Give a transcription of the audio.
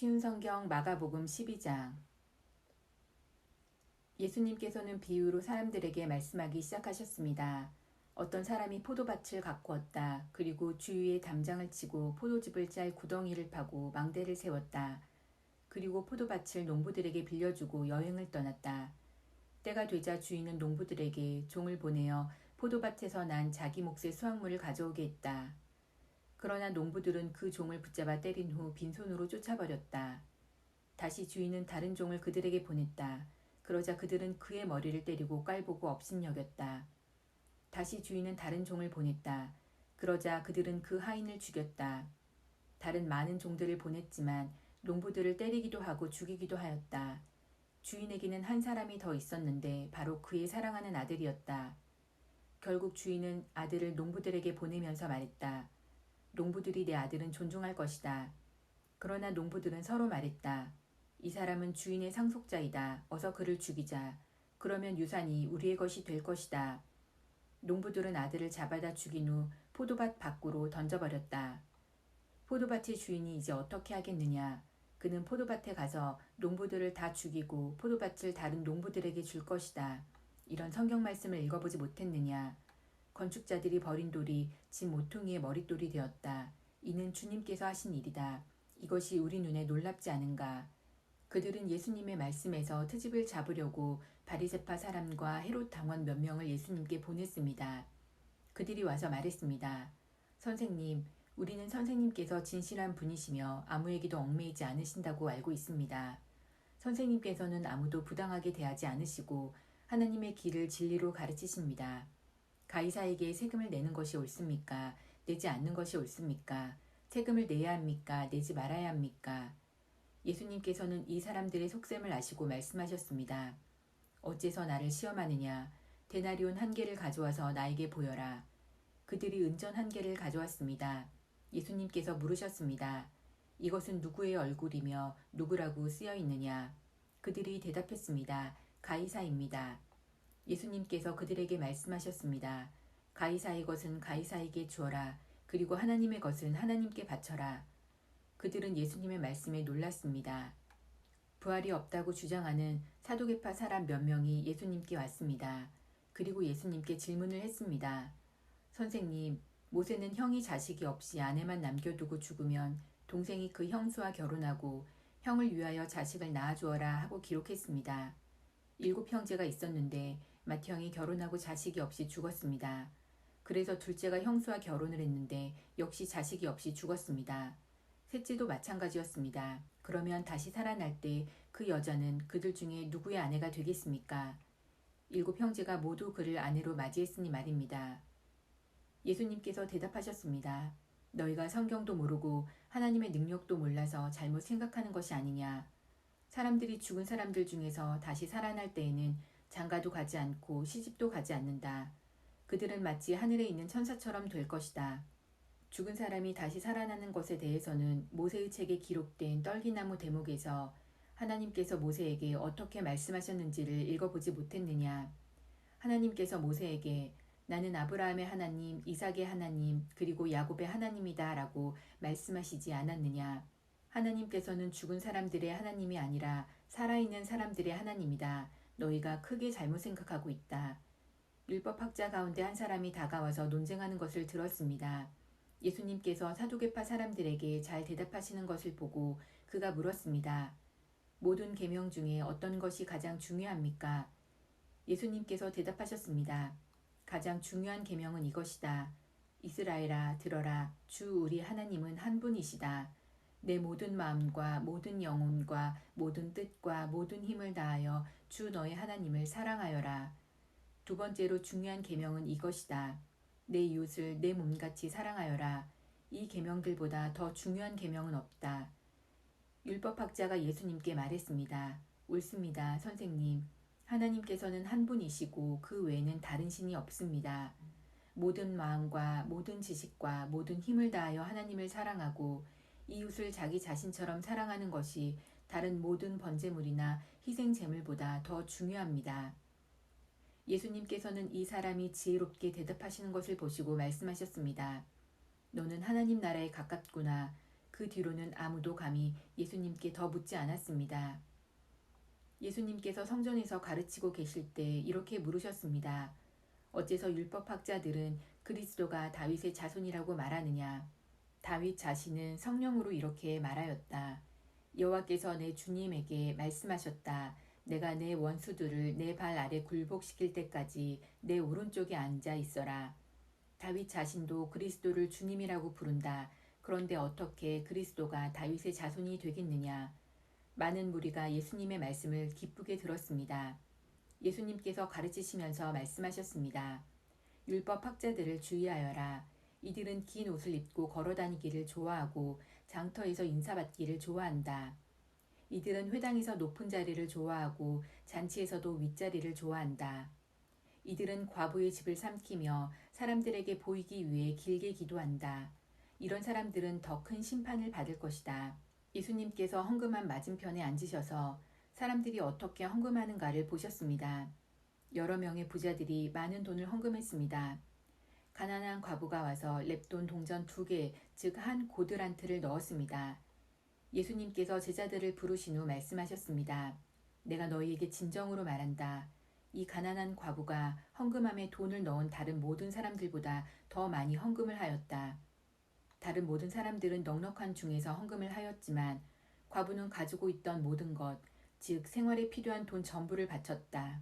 쉬운 성경 마가복음 12장. 예수님께서는 비유로 사람들에게 말씀하기 시작하셨습니다. 어떤 사람이 포도밭을 가꾸었다. 그리고 주위에 담장을 치고 포도즙을 짤 구덩이를 파고 망대를 세웠다. 그리고 포도밭을 농부들에게 빌려주고 여행을 떠났다. 때가 되자 주인은 농부들에게 종을 보내어 포도밭에서 난 자기 몫의 수확물을 가져오게 했다. 그러나 농부들은 그 종을 붙잡아 때린 후 빈손으로 쫓아버렸다. 다시 주인은 다른 종을 그들에게 보냈다. 그러자 그들은 그의 머리를 때리고 깔보고 업신여겼다. 다시 주인은 다른 종을 보냈다. 그러자 그들은 그 하인을 죽였다. 다른 많은 종들을 보냈지만 농부들을 때리기도 하고 죽이기도 하였다. 주인에게는 한 사람이 더 있었는데 바로 그의 사랑하는 아들이었다. 결국 주인은 아들을 농부들에게 보내면서 말했다. 농부들이 내 아들은 존중할 것이다. 그러나 농부들은 서로 말했다. 이 사람은 주인의 상속자이다. 어서 그를 죽이자. 그러면 유산이 우리의 것이 될 것이다. 농부들은 아들을 잡아다 죽인 후 포도밭 밖으로 던져버렸다. 포도밭의 주인이 이제 어떻게 하겠느냐. 그는 포도밭에 가서 농부들을 다 죽이고 포도밭을 다른 농부들에게 줄 것이다. 이런 성경 말씀을 읽어보지 못했느냐. 건축자들이 버린 돌이 집 모퉁이의 머릿돌이 되었다. 이는 주님께서 하신 일이다. 이것이 우리 눈에 놀랍지 않은가. 그들은 예수님의 말씀에서 트집을 잡으려고 바리새파 사람과 헤롯 당원 몇 명을 예수님께 보냈습니다. 그들이 와서 말했습니다. 선생님, 우리는 선생님께서 진실한 분이시며 아무에게도 얽매이지 않으신다고 알고 있습니다. 선생님께서는 아무도 부당하게 대하지 않으시고 하나님의 길을 진리로 가르치십니다. 가이사에게 세금을 내는 것이 옳습니까? 내지 않는 것이 옳습니까? 세금을 내야 합니까? 내지 말아야 합니까? 예수님께서는 이 사람들의 속셈을 아시고 말씀하셨습니다. 어째서 나를 시험하느냐? 데나리온 한 개를 가져와서 나에게 보여라. 그들이 은전 한 개를 가져왔습니다. 예수님께서 물으셨습니다. 이것은 누구의 얼굴이며 누구라고 쓰여 있느냐? 그들이 대답했습니다. 가이사입니다. 예수님께서 그들에게 말씀하셨습니다. 가이사의 것은 가이사에게 주어라. 그리고 하나님의 것은 하나님께 바쳐라. 그들은 예수님의 말씀에 놀랐습니다. 부활이 없다고 주장하는 사두개파 사람 몇 명이 예수님께 왔습니다. 그리고 예수님께 질문을 했습니다. 선생님, 모세는 형이 자식이 없이 아내만 남겨두고 죽으면 동생이 그 형수와 결혼하고 형을 위하여 자식을 낳아주어라 하고 기록했습니다. 7 형제가 있었는데 맏형이 결혼하고 자식이 없이 죽었습니다. 그래서 둘째가 형수와 결혼을 했는데 역시 자식이 없이 죽었습니다. 셋째도 마찬가지였습니다. 그러면 다시 살아날 때 그 여자는 그들 중에 누구의 아내가 되겠습니까? 7 형제가 모두 그를 아내로 맞이했으니 말입니다. 예수님께서 대답하셨습니다. 너희가 성경도 모르고 하나님의 능력도 몰라서 잘못 생각하는 것이 아니냐. 사람들이 죽은 사람들 중에서 다시 살아날 때에는 장가도 가지 않고 시집도 가지 않는다. 그들은 마치 하늘에 있는 천사처럼 될 것이다. 죽은 사람이 다시 살아나는 것에 대해서는 모세의 책에 기록된 떨기나무 대목에서 하나님께서 모세에게 어떻게 말씀하셨는지를 읽어보지 못했느냐. 하나님께서 모세에게 나는 아브라함의 하나님, 이삭의 하나님, 그리고 야곱의 하나님이다 라고 말씀하시지 않았느냐. 하나님께서는 죽은 사람들의 하나님이 아니라 살아있는 사람들의 하나님이다. 너희가 크게 잘못 생각하고 있다. 율법학자 가운데 한 사람이 다가와서 논쟁하는 것을 들었습니다. 예수님께서 사두개파 사람들에게 잘 대답하시는 것을 보고 그가 물었습니다. 모든 계명 중에 어떤 것이 가장 중요합니까? 예수님께서 대답하셨습니다. 가장 중요한 계명은 이것이다. 이스라엘아 들어라. 주 우리 하나님은 한 분이시다. 내 모든 마음과 모든 영혼과 모든 뜻과 모든 힘을 다하여 주 너의 하나님을 사랑하여라. 2번째로 중요한 계명은 이것이다. 내 이웃을 내 몸같이 사랑하여라. 이 계명들보다 더 중요한 계명은 없다. 율법학자가 예수님께 말했습니다. 옳습니다, 선생님. 하나님께서는 한 분이시고 그 외에는 다른 신이 없습니다. 모든 마음과 모든 지식과 모든 힘을 다하여 하나님을 사랑하고 이웃을 자기 자신처럼 사랑하는 것이 다른 모든 번제물이나 희생 제물보다 더 중요합니다. 예수님께서는 이 사람이 지혜롭게 대답하시는 것을 보시고 말씀하셨습니다. 너는 하나님 나라에 가깝구나. 그 뒤로는 아무도 감히 예수님께 더 묻지 않았습니다. 예수님께서 성전에서 가르치고 계실 때 이렇게 물으셨습니다. 어째서 율법학자들은 그리스도가 다윗의 자손이라고 말하느냐? 다윗 자신은 성령으로 이렇게 말하였다. 여호와께서 내 주님에게 말씀하셨다. 내가 내 원수들을 내 발 아래 굴복시킬 때까지 내 오른쪽에 앉아 있어라. 다윗 자신도 그리스도를 주님이라고 부른다. 그런데 어떻게 그리스도가 다윗의 자손이 되겠느냐? 많은 무리가 예수님의 말씀을 기쁘게 들었습니다. 예수님께서 가르치시면서 말씀하셨습니다. 율법 학자들을 주의하여라. 이들은 긴 옷을 입고 걸어다니기를 좋아하고 장터에서 인사받기를 좋아한다. 이들은 회당에서 높은 자리를 좋아하고 잔치에서도 윗자리를 좋아한다. 이들은 과부의 집을 삼키며 사람들에게 보이기 위해 길게 기도한다. 이런 사람들은 더 큰 심판을 받을 것이다. 예수님께서 헌금함 맞은편에 앉으셔서 사람들이 어떻게 헌금하는가를 보셨습니다. 여러 명의 부자들이 많은 돈을 헌금했습니다. 가난한 과부가 와서 렙돈 동전 2개, 즉 한 고드란트를 넣었습니다. 예수님께서 제자들을 부르신 후 말씀하셨습니다. 내가 너희에게 진정으로 말한다. 이 가난한 과부가 헌금함에 돈을 넣은 다른 모든 사람들보다 더 많이 헌금을 하였다. 다른 모든 사람들은 넉넉한 중에서 헌금을 하였지만 과부는 가지고 있던 모든 것, 즉 생활에 필요한 돈 전부를 바쳤다.